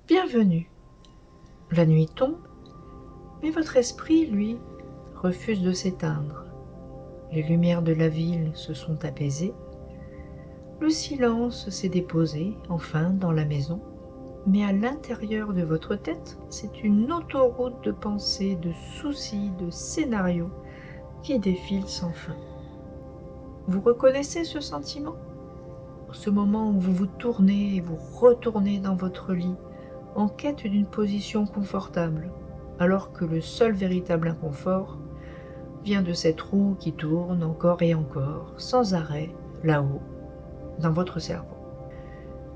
Bienvenue. La nuit tombe, mais votre esprit, lui, refuse de s'éteindre. Les lumières de la ville se sont apaisées. Le silence s'est déposé, enfin, dans la maison. Mais à l'intérieur de votre tête, c'est une autoroute de pensées, de soucis, de scénarios qui défile sans fin. Vous reconnaissez ce sentiment? Ce moment où vous vous tournez et vous retournez dans votre lit, en quête d'une position confortable, alors que le seul véritable inconfort vient de cette roue qui tourne encore et encore, sans arrêt, là-haut, dans votre cerveau.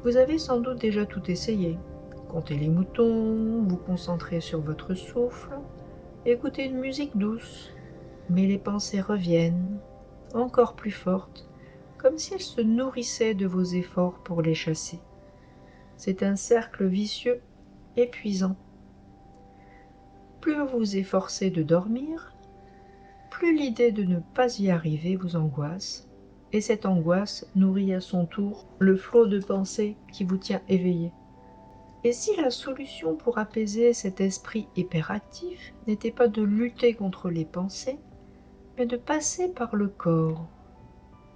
Vous avez sans doute déjà tout essayé. Compter les moutons, vous concentrer sur votre souffle, écouter une musique douce, mais les pensées reviennent, encore plus fortes, comme si elles se nourrissaient de vos efforts pour les chasser. C'est un cercle vicieux, épuisant. Plus vous vous efforcez de dormir, plus l'idée de ne pas y arriver vous angoisse, et cette angoisse nourrit à son tour le flot de pensées qui vous tient éveillé. Et si la solution pour apaiser cet esprit hyperactif n'était pas de lutter contre les pensées, mais de passer par le corps?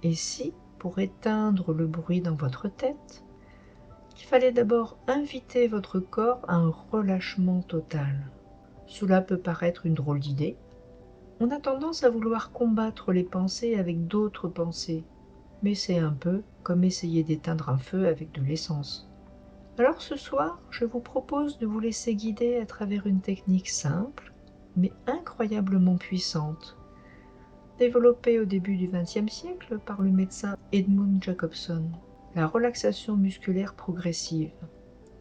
Et si, pour éteindre le bruit dans votre tête, il fallait d'abord inviter votre corps à un relâchement total? Cela peut paraître une drôle d'idée. On a tendance à vouloir combattre les pensées avec d'autres pensées, mais c'est un peu comme essayer d'éteindre un feu avec de l'essence. Alors ce soir, je vous propose de vous laisser guider à travers une technique simple, mais incroyablement puissante, développée au début du XXe siècle par le médecin Edmund Jacobson, la relaxation musculaire progressive.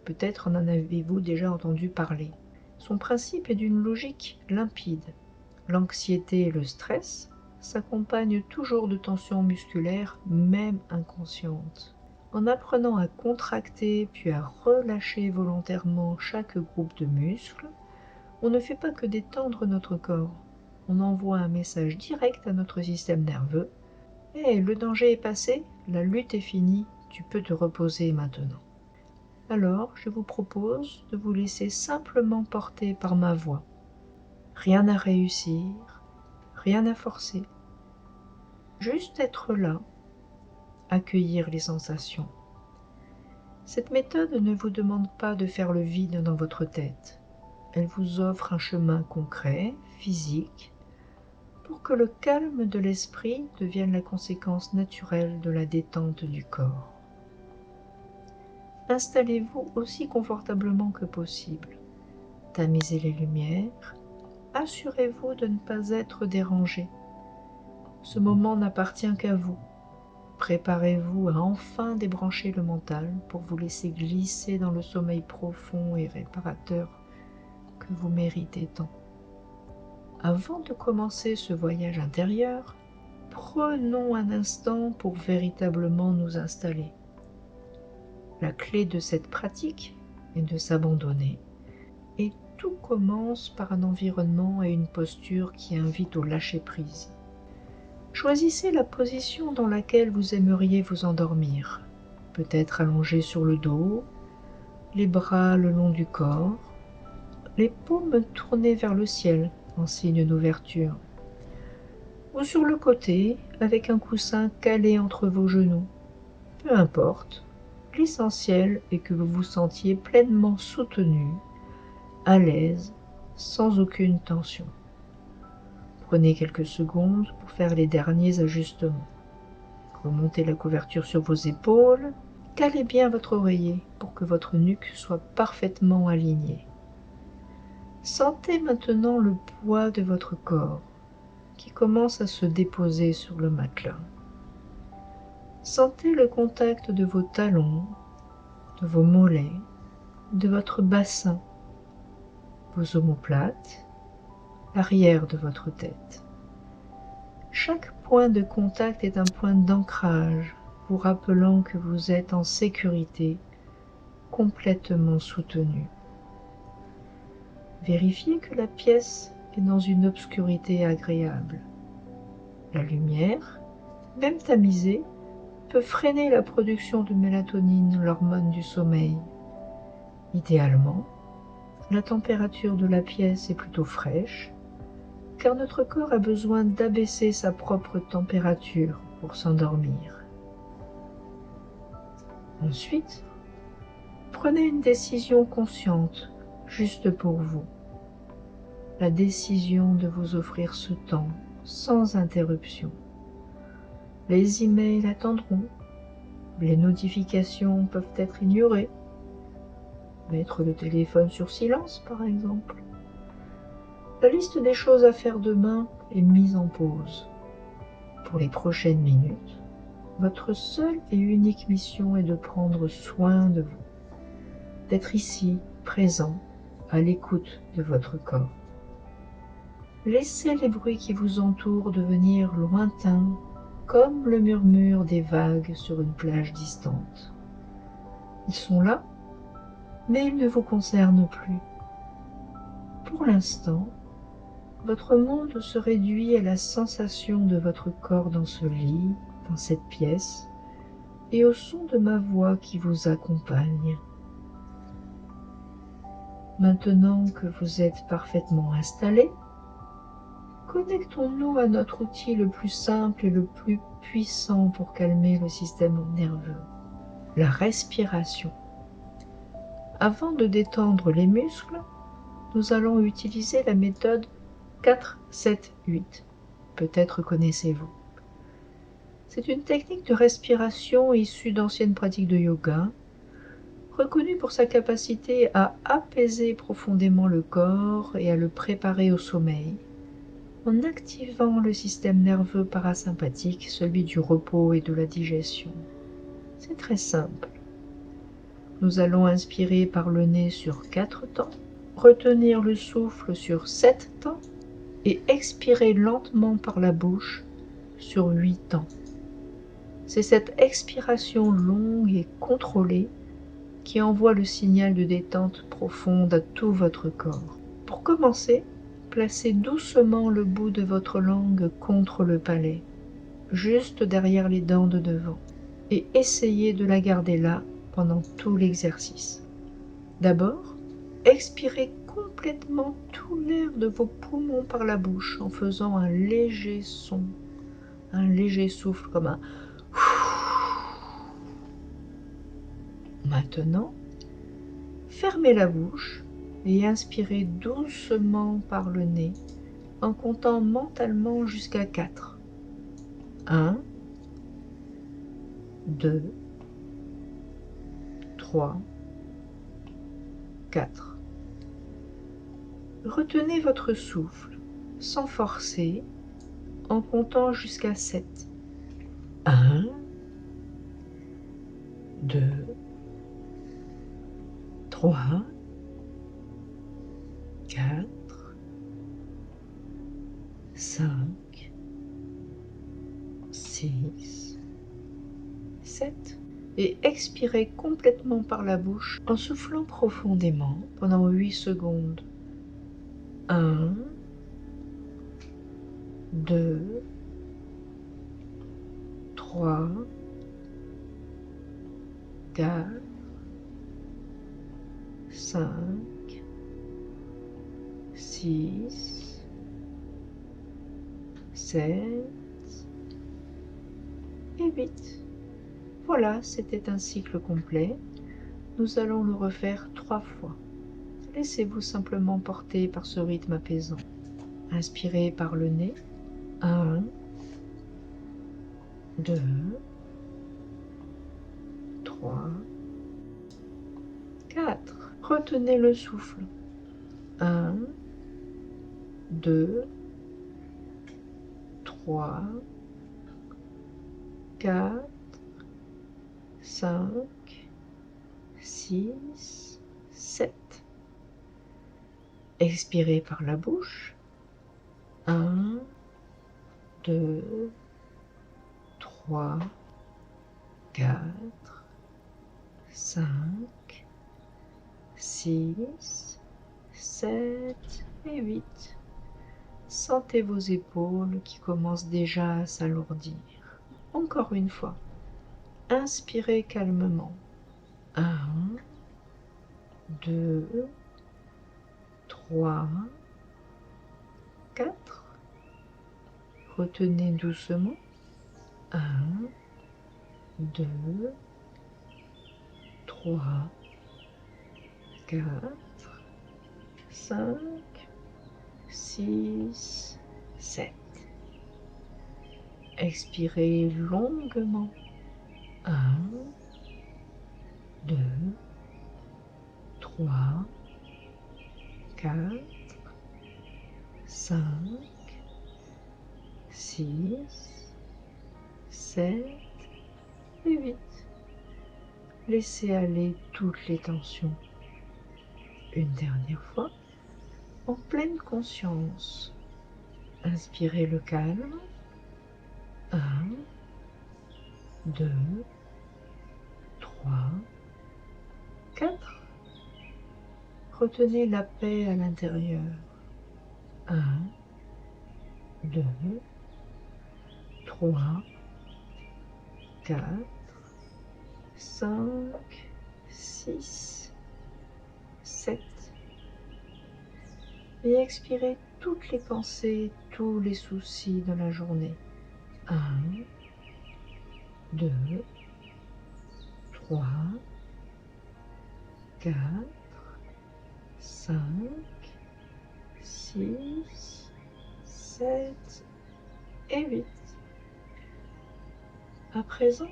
Peut-être en avez-vous déjà entendu parler. Son principe est d'une logique limpide. L'anxiété et le stress s'accompagnent toujours de tensions musculaires, même inconscientes. En apprenant à contracter puis à relâcher volontairement chaque groupe de muscles, on ne fait pas que détendre notre corps. On envoie un message direct à notre système nerveux. Hey, le danger est passé, la lutte est finie, tu peux te reposer maintenant. Alors, je vous propose de vous laisser simplement porter par ma voix. Rien à réussir, rien à forcer. Juste être là, accueillir les sensations. Cette méthode ne vous demande pas de faire le vide dans votre tête. Elle vous offre un chemin concret, physique, pour que le calme de l'esprit devienne la conséquence naturelle de la détente du corps. Installez-vous aussi confortablement que possible. Tamisez les lumières. Assurez-vous de ne pas être dérangé. Ce moment n'appartient qu'à vous. Préparez-vous à enfin débrancher le mental pour vous laisser glisser dans le sommeil profond et réparateur que vous méritez tant. Avant de commencer ce voyage intérieur, prenons un instant pour véritablement nous installer. La clé de cette pratique est de s'abandonner, et tout commence par un environnement et une posture qui invitent au lâcher-prise. Choisissez la position dans laquelle vous aimeriez vous endormir, peut-être allongé sur le dos, les bras le long du corps, les paumes tournées vers le ciel en signe d'ouverture, ou sur le côté avec un coussin calé entre vos genoux. Peu importe, l'essentiel est que vous vous sentiez pleinement soutenu, à l'aise, sans aucune tension. Prenez quelques secondes pour faire les derniers ajustements. Remontez la couverture sur vos épaules, calez bien votre oreiller pour que votre nuque soit parfaitement alignée. Sentez maintenant le poids de votre corps qui commence à se déposer sur le matelas. Sentez le contact de vos talons, de vos mollets, de votre bassin, vos omoplates, l'arrière de votre tête. Chaque point de contact est un point d'ancrage, vous rappelant que vous êtes en sécurité, complètement soutenu. Vérifiez que la pièce est dans une obscurité agréable. La lumière, même tamisée, peut freiner la production de mélatonine, l'hormone du sommeil. Idéalement, la température de la pièce est plutôt fraîche, car notre corps a besoin d'abaisser sa propre température pour s'endormir. Ensuite, prenez une décision consciente, juste pour vous. La décision de vous offrir ce temps sans interruption. Les emails attendront, les notifications peuvent être ignorées. Mettre le téléphone sur silence, par exemple. La liste des choses à faire demain est mise en pause. Pour les prochaines minutes, votre seule et unique mission est de prendre soin de vous, d'être ici, présent, à l'écoute de votre corps. Laissez les bruits qui vous entourent devenir lointains, comme le murmure des vagues sur une plage distante. Ils sont là, mais ils ne vous concernent plus. Pour l'instant, votre monde se réduit à la sensation de votre corps dans ce lit, dans cette pièce, et au son de ma voix qui vous accompagne. Maintenant que vous êtes parfaitement installé, connectons-nous à notre outil le plus simple et le plus puissant pour calmer le système nerveux, la respiration. Avant de détendre les muscles, nous allons utiliser la méthode 4-7-8. Peut-être connaissez-vous. C'est une technique de respiration issue d'anciennes pratiques de yoga, reconnue pour sa capacité à apaiser profondément le corps et à le préparer au sommeil, en activant le système nerveux parasympathique, celui du repos et de la digestion. C'est très simple. Nous allons inspirer par le nez sur 4 temps, retenir le souffle sur 7 temps et expirer lentement par la bouche sur 8 temps. C'est cette expiration longue et contrôlée qui envoie le signal de détente profonde à tout votre corps. Pour commencer, placez doucement le bout de votre langue contre le palais, juste derrière les dents de devant, et essayez de la garder là pendant tout l'exercice. D'abord, expirez complètement tout l'air de vos poumons par la bouche en faisant un léger son, un léger souffle comme un Maintenant, fermez la bouche et inspirez doucement par le nez en comptant mentalement jusqu'à 4. 1, 2, 3, 4. Retenez votre souffle sans forcer en comptant jusqu'à 7. 1, 2, 3, 4, 5, 6, 7. Et expirez complètement par la bouche en soufflant profondément pendant 8 secondes. 1, 2, 3, 4, 5, 6, 7 et 8. Voilà, c'était un cycle complet. Nous allons le refaire 3 fois. Laissez-vous simplement porter par ce rythme apaisant. Inspirez par le nez. 1, 2, 3, 4. Retenez le souffle. 1, 2, 3, 4, 5, 6, 7. Expirez par la bouche. 1, 2, 3, 4, 5, 6, 7 et 8. Sentez vos épaules qui commencent déjà à s'alourdir. Encore une fois. Inspirez calmement. 1, 2, 3, 4. Retenez doucement. 1, 2, 3, 4, 5, 6, 7. Expirez longuement. 1, 2, 3, 4, 5, 6, 7 et 8. Laissez aller toutes les tensions. Une dernière fois, en pleine conscience. Inspirez le calme. 1, 2, 3, 4. Retenez la paix à l'intérieur. 1, 2, 3, 4, 5, 6, 7. Et expirez toutes les pensées, tous les soucis de la journée. 1, 2, 3, 4, 5, 6, 7 et 8. À présent,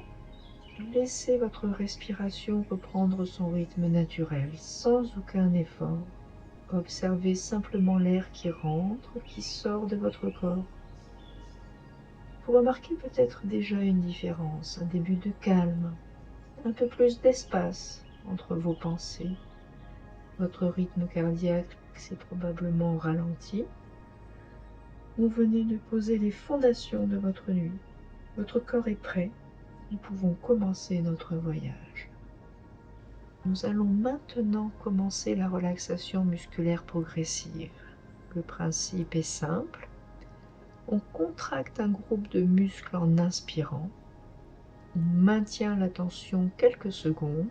laissez votre respiration reprendre son rythme naturel, sans aucun effort. Observez simplement l'air qui rentre, qui sort de votre corps. Vous remarquez peut-être déjà une différence, un début de calme, un peu plus d'espace entre vos pensées. Votre rythme cardiaque s'est probablement ralenti. Vous venez de poser les fondations de votre nuit. Votre corps est prêt. Nous pouvons commencer notre voyage. Nous allons maintenant commencer la relaxation musculaire progressive. Le principe est simple. On contracte un groupe de muscles en inspirant. On maintient la tension quelques secondes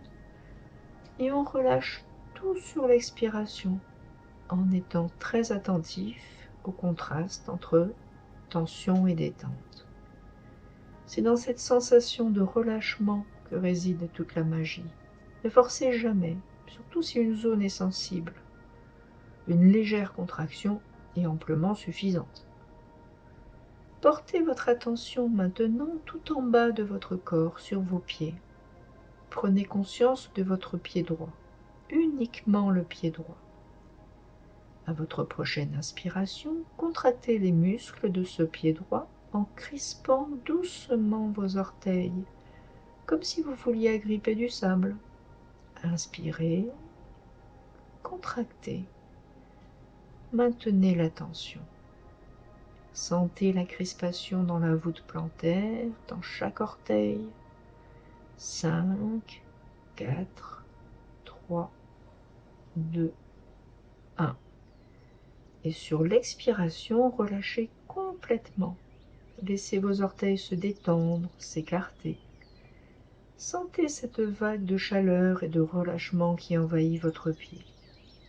et on relâche tout sur l'expiration en étant très attentif au contraste entre tension et détente. C'est dans cette sensation de relâchement que réside toute la magie. Ne forcez jamais, surtout si une zone est sensible. Une légère contraction est amplement suffisante. Portez votre attention maintenant tout en bas de votre corps sur vos pieds. Prenez conscience de votre pied droit, uniquement le pied droit. À votre prochaine inspiration, contractez les muscles de ce pied droit en crispant doucement vos orteils, comme si vous vouliez agripper du sable. Inspirez, contractez, maintenez la tension. Sentez la crispation dans la voûte plantaire, dans chaque orteil. 5, 4, 3, 2, 1. Et sur l'expiration, relâchez complètement. Laissez vos orteils se détendre, s'écarter. Sentez cette vague de chaleur et de relâchement qui envahit votre pied.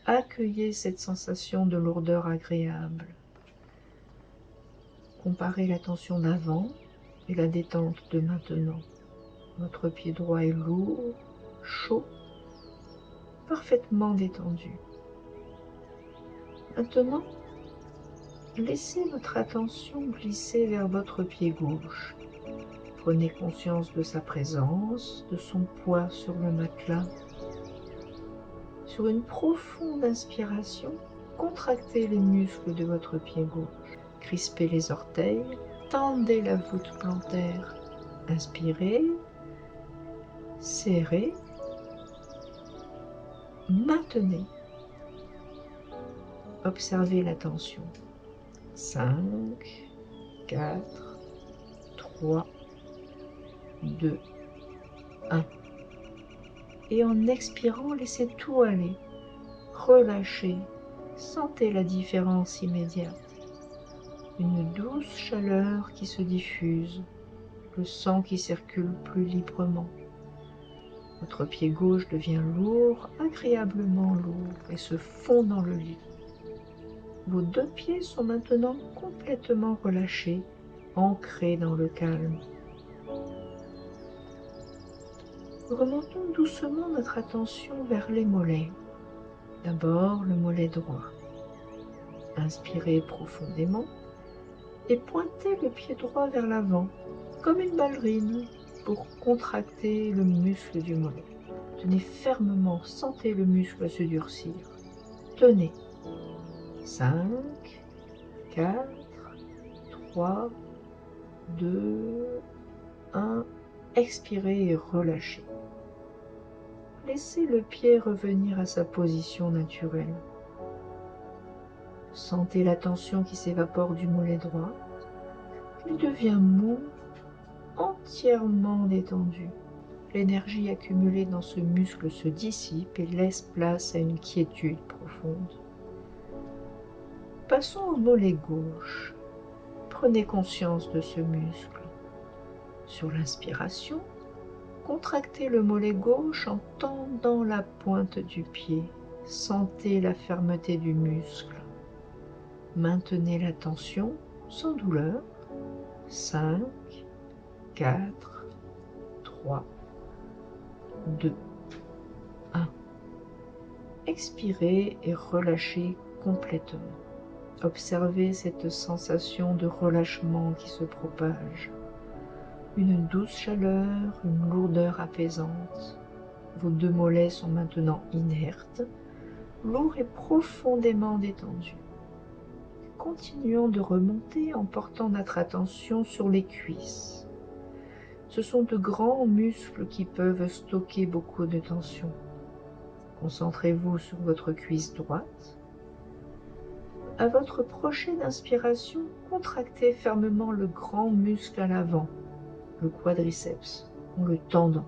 Accueillez cette sensation de lourdeur agréable. Comparez la tension d'avant et la détente de maintenant. Votre pied droit est lourd, chaud, parfaitement détendu. Maintenant, laissez votre attention glisser vers votre pied gauche. Prenez conscience de sa présence, de son poids sur le matelas. Sur une profonde inspiration, contractez les muscles de votre pied gauche. Crispez les orteils, tendez la voûte plantaire. Inspirez, serrez, maintenez. Observez la tension. 5, 4, 3, 2, 1. Et en expirant, laissez tout aller. Relâchez. Sentez la différence immédiate. Une douce chaleur qui se diffuse. Le sang qui circule plus librement. Votre pied gauche devient lourd, agréablement lourd, et se fond dans le lit. Vos deux pieds sont maintenant complètement relâchés, ancrés dans le calme. Remontons doucement notre attention vers les mollets. D'abord le mollet droit. Inspirez profondément et pointez le pied droit vers l'avant, comme une ballerine, pour contracter le muscle du mollet. Tenez fermement, sentez le muscle se durcir. Tenez. 5, 4, 3, 2, 1. Expirez et relâchez. Laissez le pied revenir à sa position naturelle. Sentez la tension qui s'évapore du mollet droit. Il devient mou, entièrement détendu. L'énergie accumulée dans ce muscle se dissipe et laisse place à une quiétude profonde. Passons au mollet gauche. Prenez conscience de ce muscle. Sur l'inspiration, contractez le mollet gauche en tendant la pointe du pied. Sentez la fermeté du muscle. Maintenez la tension sans douleur. 5, 4, 3, 2, 1. Expirez et relâchez complètement. Observez cette sensation de relâchement qui se propage. Une douce chaleur, une lourdeur apaisante. Vos deux mollets sont maintenant inertes, lourds et profondément détendus. Continuons de remonter en portant notre attention sur les cuisses. Ce sont de grands muscles qui peuvent stocker beaucoup de tension. Concentrez-vous sur votre cuisse droite. À votre prochaine inspiration, contractez fermement le grand muscle à l'avant, le quadriceps, en le tendant,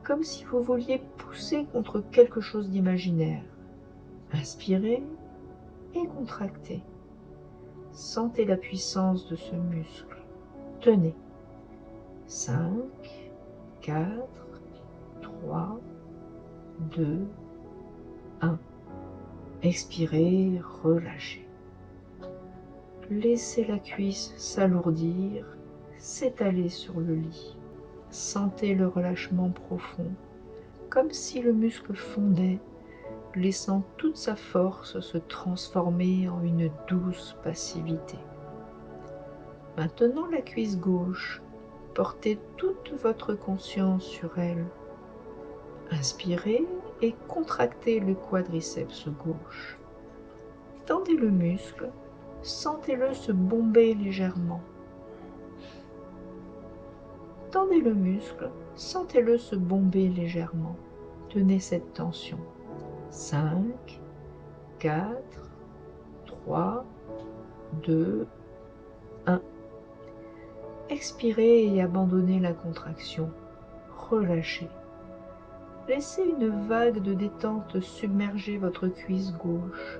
comme si vous vouliez pousser contre quelque chose d'imaginaire. Inspirez et contractez. Sentez la puissance de ce muscle. Tenez. 5, 4, 3, 2, 1. Expirez, relâchez. Laissez la cuisse s'alourdir, s'étaler sur le lit. Sentez le relâchement profond, comme si le muscle fondait, laissant toute sa force se transformer en une douce passivité. Maintenant la cuisse gauche, portez toute votre conscience sur elle. Inspirez et contractez le quadriceps gauche. Tendez le muscle, sentez-le se bomber légèrement. Tendez le muscle, sentez-le se bomber légèrement. Tenez cette tension. 5, 4, 3, 2, 1. Expirez et abandonnez la contraction. Relâchez. Laissez une vague de détente submerger votre cuisse gauche.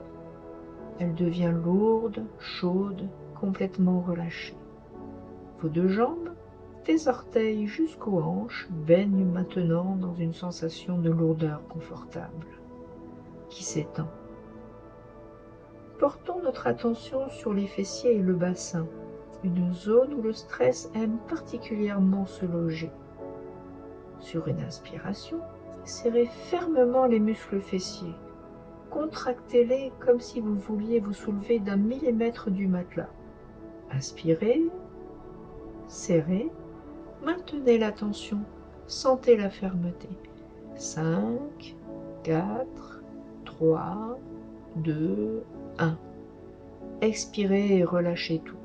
Elle devient lourde, chaude, complètement relâchée. Vos deux jambes, des orteils jusqu'aux hanches, baignent maintenant dans une sensation de lourdeur confortable, qui s'étend. Portons notre attention sur les fessiers et le bassin, une zone où le stress aime particulièrement se loger. Sur une inspiration, serrez fermement les muscles fessiers. Contractez-les comme si vous vouliez vous soulever d'1 millimètre du matelas. Inspirez, serrez, maintenez la tension, sentez la fermeté. 5, 4, 3, 2, 1. Expirez et relâchez tout.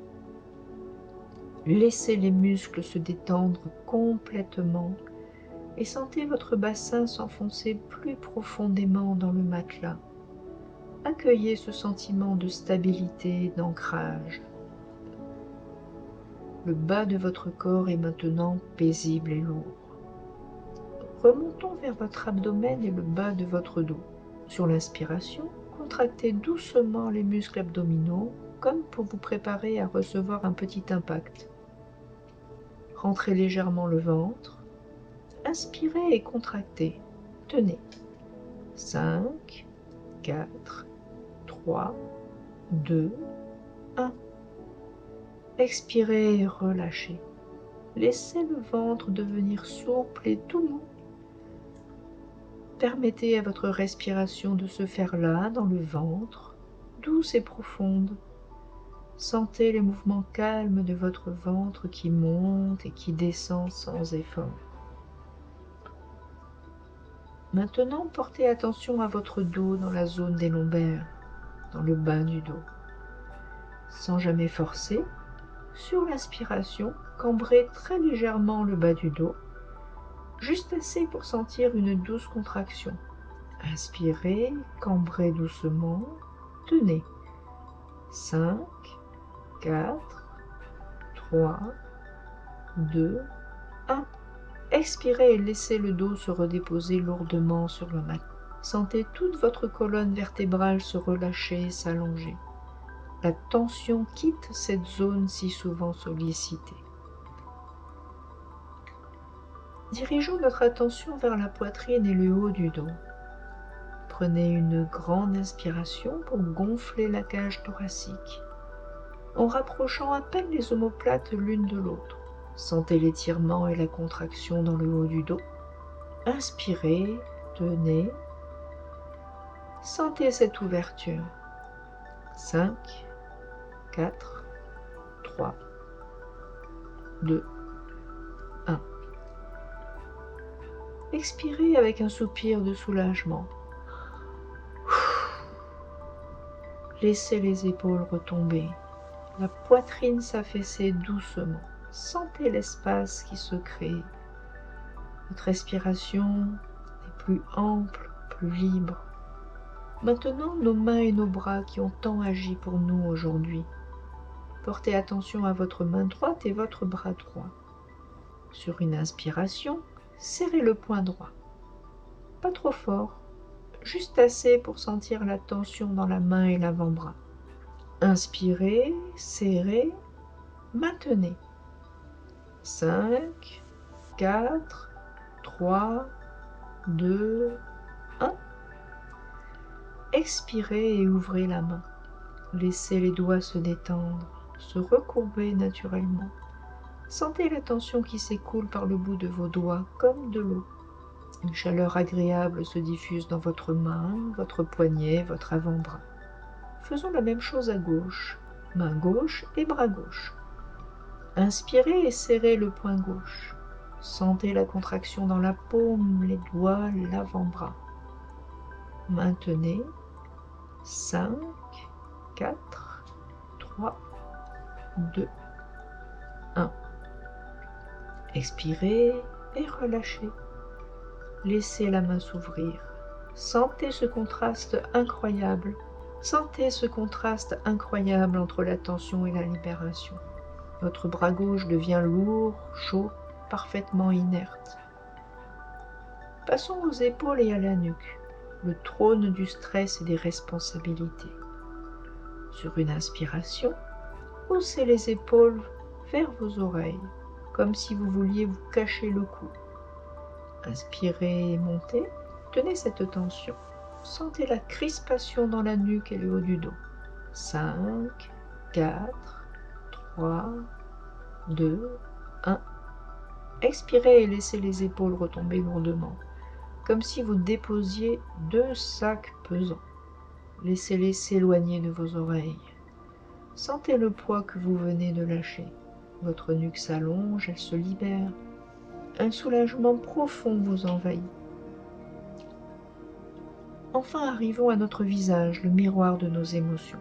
Laissez les muscles se détendre complètement et sentez votre bassin s'enfoncer plus profondément dans le matelas. Accueillez ce sentiment de stabilité et d'ancrage. Le bas de votre corps est maintenant paisible et lourd. Remontons vers votre abdomen et le bas de votre dos. Sur l'inspiration, contractez doucement les muscles abdominaux, comme pour vous préparer à recevoir un petit impact. Rentrez légèrement le ventre. Inspirez et contractez. Tenez. 5, 4, 3, 2, 1. Expirez et relâchez. Laissez le ventre devenir souple et tout mou. Permettez à votre respiration de se faire là, dans le ventre, douce et profonde. Sentez les mouvements calmes de votre ventre qui monte et qui descend sans effort. Maintenant, portez attention à votre dos dans la zone des lombaires, dans le bas du dos. Sans jamais forcer, sur l'inspiration, cambrez très légèrement le bas du dos, juste assez pour sentir une douce contraction. Inspirez, cambrez doucement, tenez. 5, 4, 3, 2, 1. Expirez et laissez le dos se redéposer lourdement sur le mat. Sentez toute votre colonne vertébrale se relâcher et s'allonger. La tension quitte cette zone si souvent sollicitée. Dirigeons notre attention vers la poitrine et le haut du dos. Prenez une grande inspiration pour gonfler la cage thoracique, en rapprochant à peine les omoplates l'une de l'autre. Sentez l'étirement et la contraction dans le haut du dos. Inspirez, tenez. Sentez cette ouverture. 5, 4, 3, 2, 1. Expirez avec un soupir de soulagement. Laissez les épaules retomber, la poitrine s'affaisser doucement. Sentez l'espace qui se crée. Votre respiration est plus ample, plus libre. Maintenant, nos mains et nos bras qui ont tant agi pour nous aujourd'hui. Portez attention à votre main droite et votre bras droit. Sur une inspiration, serrez le poing droit. Pas trop fort, juste assez pour sentir la tension dans la main et l'avant-bras. Inspirez, serrez, maintenez. 5, 4, 3, 2, 1. Expirez et ouvrez la main. Laissez les doigts se détendre, se recourber naturellement. Sentez la tension qui s'écoule par le bout de vos doigts comme de l'eau. Une chaleur agréable se diffuse dans votre main, votre poignet, votre avant-bras. Faisons la même chose à gauche, main gauche et bras gauche. Inspirez et serrez le poing gauche. Sentez la contraction dans la paume, les doigts, l'avant-bras. Maintenez. 5, 4, 3, 2, 1. Expirez et relâchez. Laissez la main s'ouvrir. Sentez ce contraste incroyable. Sentez ce contraste incroyable entre la tension et la libération. Votre bras gauche devient lourd, chaud, parfaitement inerte. Passons aux épaules et à la nuque, le trône du stress et des responsabilités. Sur une inspiration, haussez les épaules vers vos oreilles, comme si vous vouliez vous cacher le cou. Inspirez et montez, tenez cette tension. Sentez la crispation dans la nuque et le haut du dos. 5, 4, 3, 2, 1. Expirez et laissez les épaules retomber lourdement, comme si vous déposiez 2 sacs pesants. Laissez-les s'éloigner de vos oreilles. Sentez le poids que vous venez de lâcher. Votre nuque s'allonge, elle se libère. Un soulagement profond vous envahit. Enfin, arrivons à notre visage, le miroir de nos émotions.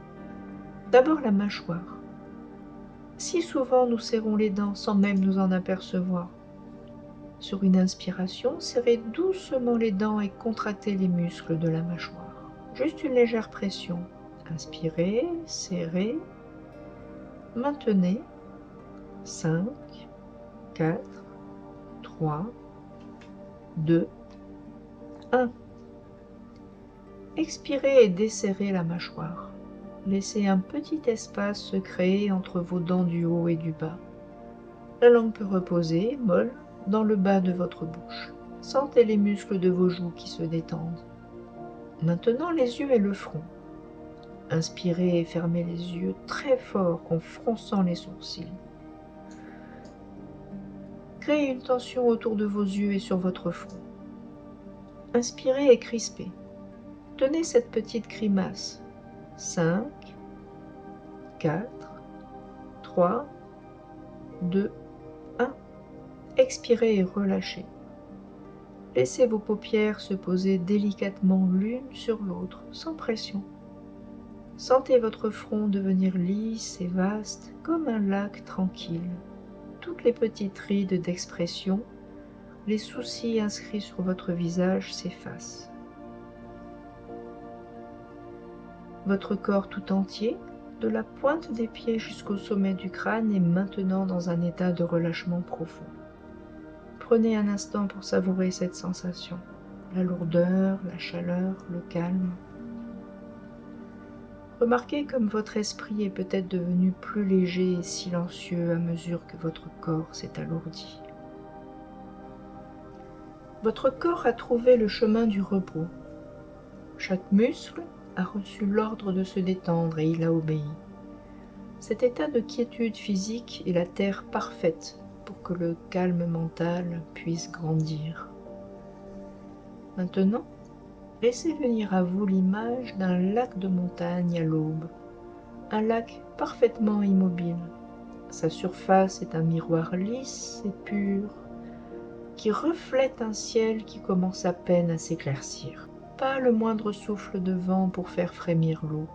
D'abord la mâchoire. Si souvent nous serrons les dents sans même nous en apercevoir. Sur une inspiration, serrez doucement les dents et contractez les muscles de la mâchoire. Juste une légère pression. Inspirez, serrez, maintenez. 5, 4, 3, 2, 1. Expirez et desserrez la mâchoire. Laissez un petit espace se créer entre vos dents du haut et du bas. La langue peut reposer, molle, dans le bas de votre bouche. Sentez les muscles de vos joues qui se détendent. Maintenant, les yeux et le front. Inspirez et fermez les yeux très fort en fronçant les sourcils. Créez une tension autour de vos yeux et sur votre front. Inspirez et crispez. Tenez cette petite grimace. 5, 4, 3, 2, 1. Expirez et relâchez. Laissez vos paupières se poser délicatement l'une sur l'autre, sans pression. Sentez votre front devenir lisse et vaste, comme un lac tranquille. Toutes les petites rides d'expression, les soucis inscrits sur votre visage s'effacent. Votre corps tout entier, de la pointe des pieds jusqu'au sommet du crâne, est maintenant dans un état de relâchement profond. Prenez un instant pour savourer cette sensation, la lourdeur, la chaleur, le calme. Remarquez comme votre esprit est peut-être devenu plus léger et silencieux à mesure que votre corps s'est alourdi. Votre corps a trouvé le chemin du repos. Chaque muscle a reçu l'ordre de se détendre et il a obéi. Cet état de quiétude physique est la terre parfaite pour que le calme mental puisse grandir. Maintenant, laissez venir à vous l'image d'un lac de montagne à l'aube, un lac parfaitement immobile. Sa surface est un miroir lisse et pur qui reflète un ciel qui commence à peine à s'éclaircir. Pas le moindre souffle de vent pour faire frémir l'eau.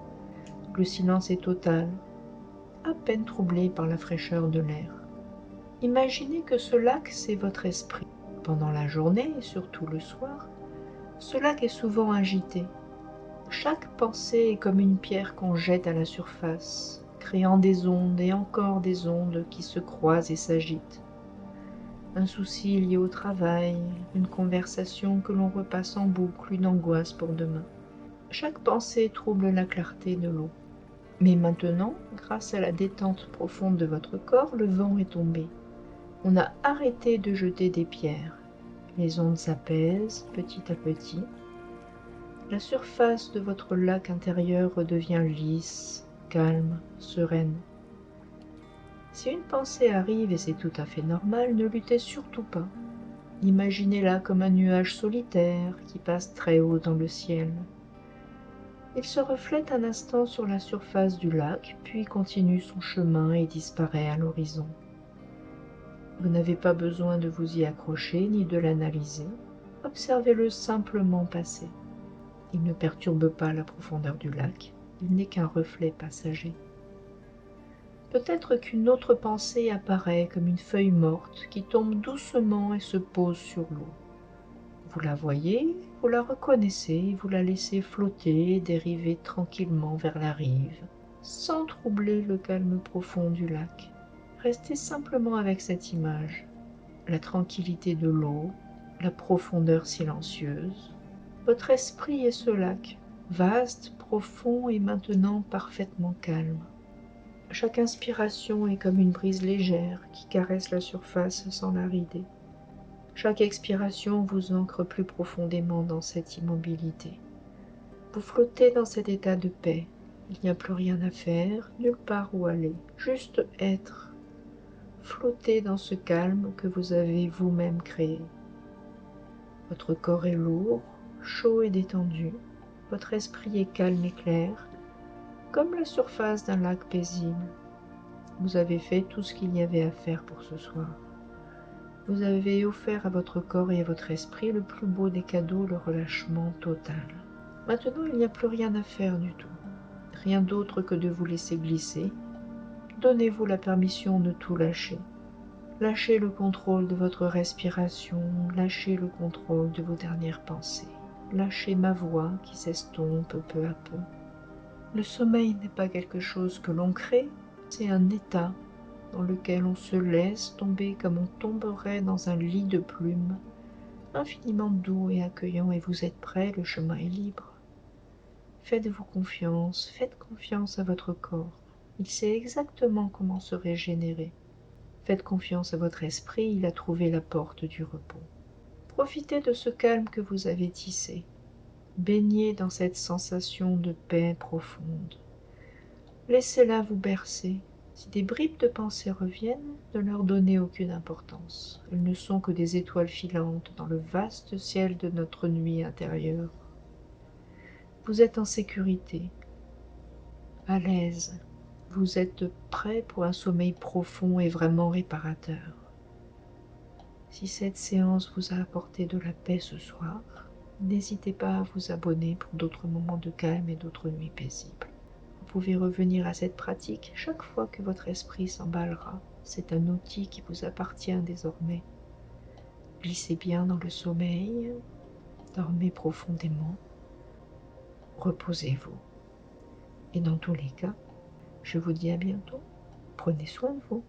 Le silence est total, à peine troublé par la fraîcheur de l'air. Imaginez que ce lac, c'est votre esprit. Pendant la journée et surtout le soir, ce lac est souvent agité. Chaque pensée est comme une pierre qu'on jette à la surface, créant des ondes et encore des ondes qui se croisent et s'agitent. Un souci lié au travail, une conversation que l'on repasse en boucle, une angoisse pour demain. Chaque pensée trouble la clarté de l'eau. Mais maintenant, grâce à la détente profonde de votre corps, le vent est tombé. On a arrêté de jeter des pierres. Les ondes s'apaisent petit à petit. La surface de votre lac intérieur redevient lisse, calme, sereine. Si une pensée arrive, et c'est tout à fait normal, ne luttez surtout pas. Imaginez-la comme un nuage solitaire qui passe très haut dans le ciel. Il se reflète un instant sur la surface du lac, puis continue son chemin et disparaît à l'horizon. Vous n'avez pas besoin de vous y accrocher ni de l'analyser. Observez-le simplement passer. Il ne perturbe pas la profondeur du lac, il n'est qu'un reflet passager. Peut-être qu'une autre pensée apparaît comme une feuille morte qui tombe doucement et se pose sur l'eau. Vous la voyez, vous la reconnaissez, vous la laissez flotter et dériver tranquillement vers la rive, sans troubler le calme profond du lac. Restez simplement avec cette image, la tranquillité de l'eau, la profondeur silencieuse. Votre esprit est ce lac, vaste, profond et maintenant parfaitement calme. Chaque inspiration est comme une brise légère qui caresse la surface sans la rider. Chaque expiration vous ancre plus profondément dans cette immobilité. Vous flottez dans cet état de paix. Il n'y a plus rien à faire, nulle part où aller, juste être. Flottez dans ce calme que vous avez vous-même créé. Votre corps est lourd, chaud et détendu. Votre esprit est calme et clair, comme la surface d'un lac paisible. Vous avez fait tout ce qu'il y avait à faire pour ce soir. Vous avez offert à votre corps et à votre esprit le plus beau des cadeaux, le relâchement total. Maintenant, il n'y a plus rien à faire du tout. Rien d'autre que de vous laisser glisser. Donnez-vous la permission de tout lâcher. Lâchez le contrôle de votre respiration, lâchez le contrôle de vos dernières pensées. Lâchez ma voix qui s'estompe peu à peu. Le sommeil n'est pas quelque chose que l'on crée, c'est un état dans lequel on se laisse tomber comme on tomberait dans un lit de plumes, infiniment doux et accueillant, et vous êtes prêt, le chemin est libre. Faites-vous confiance, faites confiance à votre corps. Il sait exactement comment se régénérer. Faites confiance à votre esprit, il a trouvé la porte du repos. Profitez de ce calme que vous avez tissé. Baignez dans cette sensation de paix profonde. Laissez-la vous bercer. Si des bribes de pensée reviennent, ne leur donnez aucune importance. Elles ne sont que des étoiles filantes dans le vaste ciel de notre nuit intérieure. Vous êtes en sécurité, à l'aise. Vous êtes prêt pour un sommeil profond et vraiment réparateur. Si cette séance vous a apporté de la paix ce soir, n'hésitez pas à vous abonner pour d'autres moments de calme et d'autres nuits paisibles. Vous pouvez revenir à cette pratique chaque fois que votre esprit s'emballera. C'est un outil qui vous appartient désormais. Glissez bien dans le sommeil, dormez profondément, reposez-vous. Et dans tous les cas, je vous dis à bientôt. Prenez soin de vous.